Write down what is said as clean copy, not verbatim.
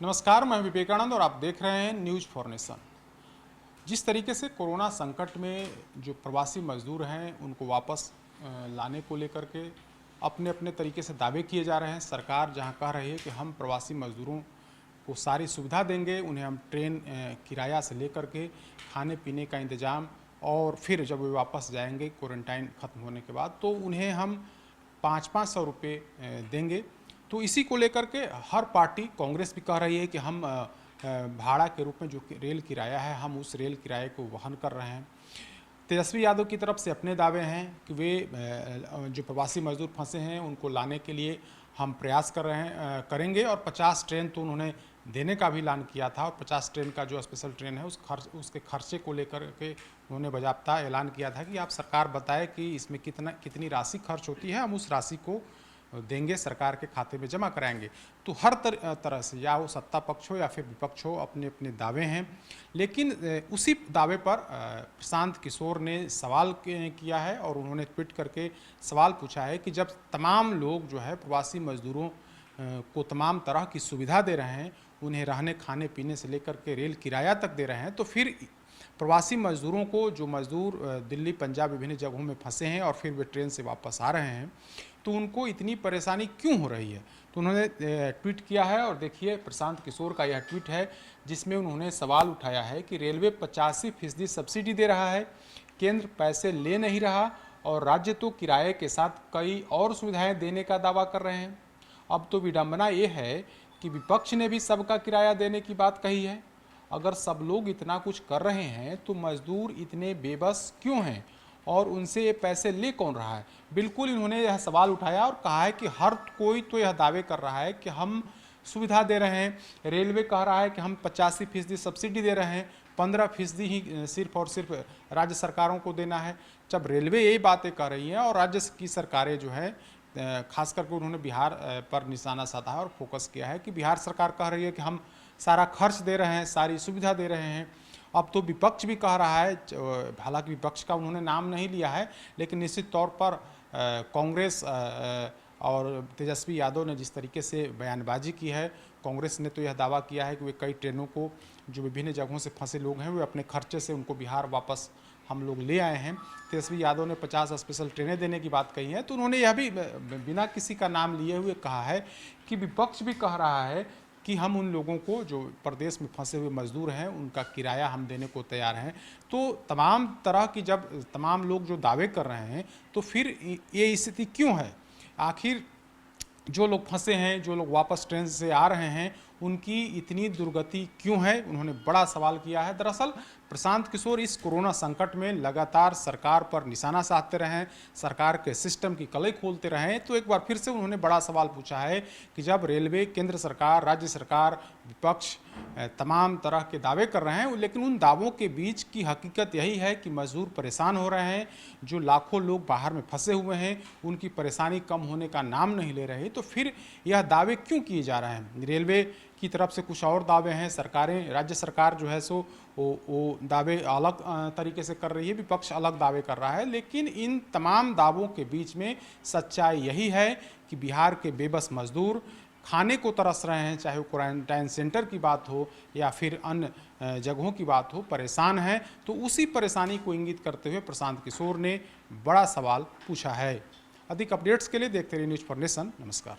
नमस्कार, मैं विवेकानंद और आप देख रहे हैं न्यूज़ फॉर नेशन। जिस तरीके से कोरोना संकट में जो प्रवासी मजदूर हैं उनको वापस लाने को लेकर के अपने अपने तरीके से दावे किए जा रहे हैं। सरकार जहां कह रही है कि हम प्रवासी मजदूरों को सारी सुविधा देंगे, उन्हें हम ट्रेन किराया से लेकर के खाने पीने का इंतज़ाम, और फिर जब वे वापस जाएंगे क्वारंटाइन ख़त्म होने के बाद तो उन्हें हम 500-500 रुपये देंगे। तो इसी को लेकर के हर पार्टी, कांग्रेस भी कह रही है कि हम भाड़ा के रूप में जो रेल किराया है हम उस रेल किराए को वहन कर रहे हैं। तेजस्वी यादव की तरफ से अपने दावे हैं कि वे जो प्रवासी मजदूर फंसे हैं उनको लाने के लिए हम प्रयास करेंगे, और 50 ट्रेन तो उन्होंने देने का भी ऐलान किया था, और 50 ट्रेन का जो स्पेशल ट्रेन है उसके खर्चे को लेकर के उन्होंने बाकायदा ऐलान किया था कि आप सरकार बताए कि इसमें कितनी राशि खर्च होती है, हम उस राशि को देंगे, सरकार के खाते में जमा कराएंगे। तो हर तरह से, या वो सत्ता पक्ष हो या फिर विपक्ष हो, अपने अपने दावे हैं। लेकिन उसी दावे पर प्रशांत किशोर ने सवाल किया है, और उन्होंने ट्वीट करके सवाल पूछा है कि जब तमाम लोग जो है प्रवासी मजदूरों को तमाम तरह की सुविधा दे रहे हैं, उन्हें रहने खाने पीने से लेकर के रेल किराया तक दे रहे हैं, तो फिर प्रवासी मजदूरों को, जो मजदूर दिल्ली पंजाब विभिन्न जगहों में फंसे हैं और फिर वे ट्रेन से वापस आ रहे हैं, तो उनको इतनी परेशानी क्यों हो रही है। तो उन्होंने ट्वीट किया है, और देखिए प्रशांत किशोर का यह ट्वीट है जिसमें उन्होंने सवाल उठाया है कि रेलवे 85% सब्सिडी दे रहा है, केंद्र पैसे ले नहीं रहा, और राज्य तो किराए के साथ कई और सुविधाएं देने का दावा कर रहे हैं। अब तो विडंबना ये है कि विपक्ष ने भी सबका किराया देने की बात कही है। अगर सब लोग इतना कुछ कर रहे हैं तो मजदूर इतने बेबस क्यों हैं, और उनसे ये पैसे ले कौन रहा है। बिल्कुल इन्होंने यह सवाल उठाया और कहा है कि हर कोई तो यह दावे कर रहा है कि हम सुविधा दे रहे हैं। रेलवे कह रहा है कि हम 85% सब्सिडी दे रहे हैं, 15% ही सिर्फ और सिर्फ राज्य सरकारों को देना है। जब रेलवे यही बातें कर रही हैं और राज्य की सरकारें जो है, खास करके उन्होंने बिहार पर निशाना साधा है और फोकस किया है कि बिहार सरकार कह रही है कि हम सारा खर्च दे रहे हैं, सारी सुविधा दे रहे हैं। अब तो विपक्ष भी कह रहा है, हालांकि विपक्ष का उन्होंने नाम नहीं लिया है, लेकिन निश्चित तौर पर कांग्रेस और तेजस्वी यादव ने जिस तरीके से बयानबाजी की है, कांग्रेस ने तो यह दावा किया है कि वे कई ट्रेनों को, जो विभिन्न जगहों से फंसे लोग हैं, वे अपने खर्चे से उनको बिहार वापस हम लोग ले आए हैं। तेजस्वी यादव ने 50 स्पेशल ट्रेनें देने की बात कही है। तो उन्होंने यह भी बिना किसी का नाम लिए हुए कहा है कि विपक्ष भी कह रहा है कि हम उन लोगों को, जो प्रदेश में फंसे हुए मजदूर हैं, उनका किराया हम देने को तैयार हैं। तो तमाम तरह की, जब तमाम लोग जो दावे कर रहे हैं, तो फिर ये स्थिति क्यों है। आखिर जो लोग फंसे हैं, जो लोग वापस ट्रेन से आ रहे हैं, उनकी इतनी दुर्गति क्यों है, उन्होंने बड़ा सवाल किया है। दरअसल प्रशांत किशोर इस कोरोना संकट में लगातार सरकार पर निशाना साधते रहे, सरकार के सिस्टम की कलई खोलते रहे। तो एक बार फिर से उन्होंने बड़ा सवाल पूछा है कि जब रेलवे, केंद्र सरकार, राज्य सरकार, विपक्ष तमाम तरह के दावे कर रहे हैं, लेकिन उन दावों के बीच की हकीकत यही है कि मजदूर परेशान हो रहे हैं। जो लाखों लोग बाहर में फंसे हुए हैं, उनकी परेशानी कम होने का नाम नहीं ले रहे। तो फिर यह दावे क्यों किए जा रहे हैं। रेलवे की तरफ से कुछ और दावे हैं, सरकारें, राज्य सरकार जो है सो वो दावे अलग तरीके से कर रही है, विपक्ष अलग दावे कर रहा है। लेकिन इन तमाम दावों के बीच में सच्चाई यही है कि बिहार के बेबस मजदूर खाने को तरस रहे हैं, चाहे वो क्वारंटाइन सेंटर की बात हो या फिर अन्य जगहों की बात हो, परेशान हैं। तो उसी परेशानी को इंगित करते हुए प्रशांत किशोर ने बड़ा सवाल पूछा है। अधिक अपडेट्स के लिए देखते रहिए न्यूज़ फॉर नेशन। नमस्कार।